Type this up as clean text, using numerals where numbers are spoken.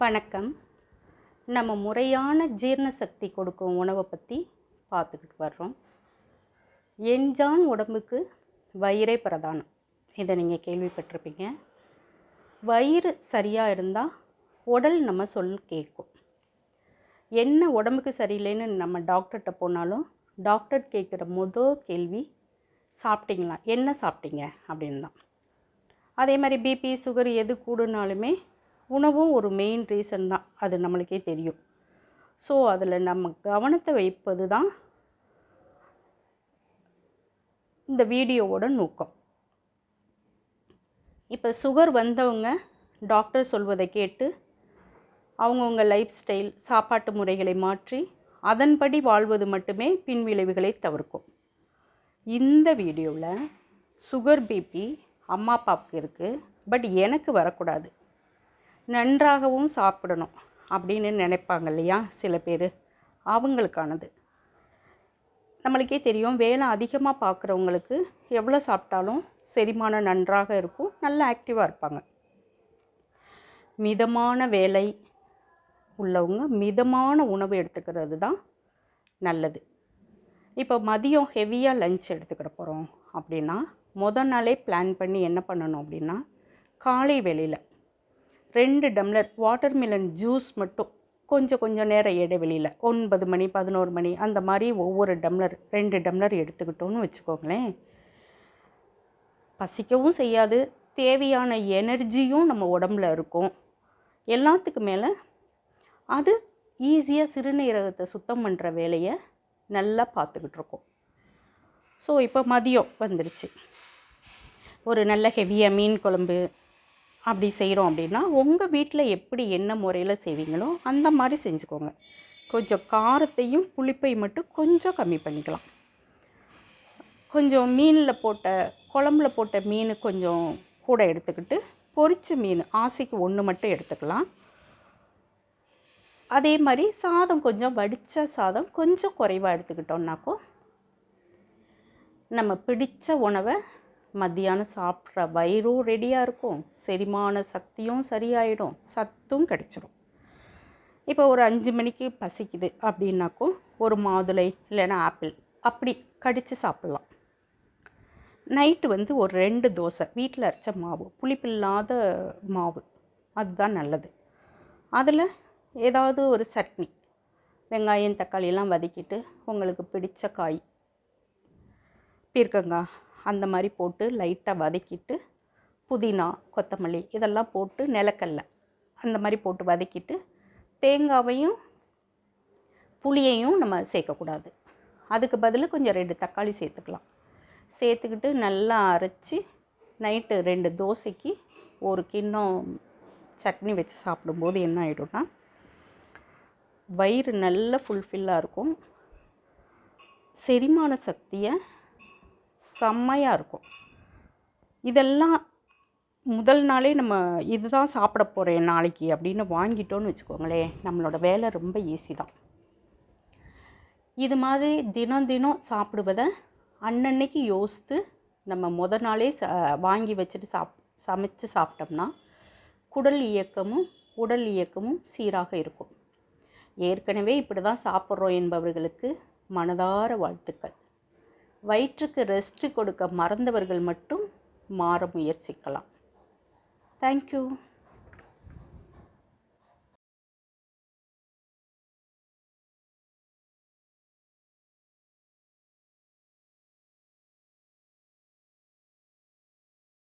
வணக்கம். நம்ம முறையான ஜீரண சக்தி கொடுக்கும் உணவை பற்றி பார்த்துக்கிட்டு வர்றோம். எண்ஜான் உடம்புக்கு வயிறே பிரதானம். இதை நீங்கள் கேள்விப்பட்டிருப்பீங்க. வயிறு சரியாக இருந்தால் உடல் நம்ம சொல் கேட்கும். என்ன உடம்புக்கு சரியில்லைன்னு நம்ம டாக்டர்கிட்ட போனாலும் டாக்டர் கேட்குற முதல் கேள்வி சாப்பிட்டீங்களா, என்ன சாப்பிட்டீங்க அப்படின்னு தான். அதே மாதிரி பிபி சுகர் எது கூடுனாலுமே உணவும் ஒரு மெயின் ரீசன் தான், அது நம்மளுக்கே தெரியும். ஸோ அதில் நம்ம கவனத்தை வைப்பது தான் இந்த வீடியோவோட நோக்கம். இப்போ சுகர் வந்தவங்க டாக்டர் சொல்வதை கேட்டு அவங்கவுங்க லைஃப் ஸ்டைல் சாப்பாட்டு முறைகளை மாற்றி அதன்படி வாழ்வது மட்டுமே பின்விளைவுகளை தவிர்க்கும். இந்த வீடியோவில் சுகர் பிபி அம்மா அப்பாவுக்கு இருக்குது, பட் எனக்கு வரக்கூடாது, நன்றாகவும் சாப்பிடணும் அப்படின்னு நினைப்பாங்க இல்லையா சில பேர், அவங்களுக்கானது. நம்மளுக்கே தெரியும், வேலை அதிகமாக பார்க்குறவங்களுக்கு எவ்வளோ சாப்பிட்டாலும் செரிமானம் நன்றாக இருக்கும், நல்ல ஆக்டிவாக இருப்பாங்க. மிதமான வேலை உள்ளவங்க மிதமான உணவு எடுத்துக்கிறது தான் நல்லது. இப்போ மதியம் ஹெவியாக லஞ்ச் எடுத்துக்கிட போகிறோம் அப்படின்னா நாளே பிளான் பண்ணி என்ன பண்ணணும் அப்படின்னா, காலை வேளையில் 2 டம்ளர் வாட்டர்மெலன் ஜூஸ் மட்டும் கொஞ்சம் நேரம் இடைவெளியில் 9 மணி 11 மணி அந்த மாதிரி ஒவ்வொரு டம்ளர் 2 டம்ளர் எடுத்துக்கிட்டோன்னு வச்சுக்கோங்களேன். பசிக்கவும் செய்யாது, தேவையான எனர்ஜியும் நம்ம உடம்புல இருக்கும். எல்லாத்துக்கு மேலே அது ஈஸியாக சிறுநீரகத்தை சுத்தம் பண்ணுற வேலையை நல்லா பார்த்துக்கிட்டு இருக்கோம். ஸோ இப்போ மதியம் வந்துருச்சு, ஒரு நல்ல ஹெவியாக மீன் குழம்பு அப்படி செய்கிறோம் அப்படின்னா உங்கள் வீட்டில் எப்படி என்ன முறையில் செய்வீங்களோ அந்த மாதிரி செஞ்சுக்கோங்க. கொஞ்சம் காரத்தையும் புளிப்பை மட்டும் கொஞ்சம் கம்மி பண்ணிக்கலாம். கொஞ்சம் குழம்புல போட்ட மீன் கொஞ்சம் கூட எடுத்துக்கிட்டு, பொரிச்ச மீன் ஆசைக்கு 1 மட்டும் எடுத்துக்கலாம். அதே மாதிரி சாதம் கொஞ்சம் வடித்த சாதம் கொஞ்சம் குறைவாக எடுத்துக்கிட்டோம்னாக்கோ நம்ம பிடித்த உணவை மத்தியானம் சாப்பிட்ற வயிறும் ரெடியாக இருக்கும், செரிமான சக்தியும் சரியாயிடும், சத்தும் கிடைச்சிடும். இப்போ ஒரு 5 மணிக்கு பசிக்குது அப்படின்னாக்கோ ஒரு மாதுளை இல்லைன்னா ஆப்பிள் அப்படி கடித்து சாப்பிட்லாம். நைட்டு ஒரு 2 தோசை வீட்டில் அரைச்ச மாவு, புளிப்பில்லாத மாவு, அதுதான் நல்லது. அதில் ஏதாவது ஒரு சட்னி, வெங்காயம் தக்காளியெல்லாம் வதக்கிட்டு உங்களுக்கு பிடித்த காய், பீர்க்கங்காய் அந்த மாதிரி போட்டு லைட்டாக வதக்கிட்டு, புதினா கொத்தமல்லி இதெல்லாம் போட்டு, நிலக்கடலை அந்த மாதிரி போட்டு வதக்கிட்டு, தேங்காவையும் புளியையும் நம்ம சேர்க்கக்கூடாது. அதுக்கு பதில் கொஞ்சம் 2 தக்காளி சேர்த்துக்கலாம். சேர்த்துக்கிட்டு நல்லா அரைச்சி நைட்டு 2 தோசைக்கு ஒரு கிண்ணம் சட்னி வச்சு சாப்பிடும்போது என்ன ஆகிடும்னா வயிறு நல்ல ஃபுல்ஃபில்லாக இருக்கும், செரிமான சக்தியை செம்மையாக இருக்கும். இதெல்லாம் முதல் நாளே நம்ம இதுதான் சாப்பிட போகிறேன் நாளைக்கு அப்படின்னு வாங்கிட்டோன்னு வச்சுக்கோங்களேன், நம்மளோட வேலை ரொம்ப ஈஸி தான். இது மாதிரி தினம் சாப்பிடுவதை அன்னன்னைக்கு யோசித்து நம்ம நாளே வாங்கி வச்சுட்டு சமைச்சு சாப்பிட்டோம்னா குடல் இயக்கமும் உடல் இயக்கமும் சீராக இருக்கும். ஏற்கனவே இப்படி தான் சாப்பிட்றோம் என்பவர்களுக்கு மனதார வாழ்த்துக்கள். வயிற்றுக்கு ரெஸ்ட் கொடுக்க மறந்தவர்கள் மட்டும் மாற முயற்சிக்கலாம். தேங்க்யூ.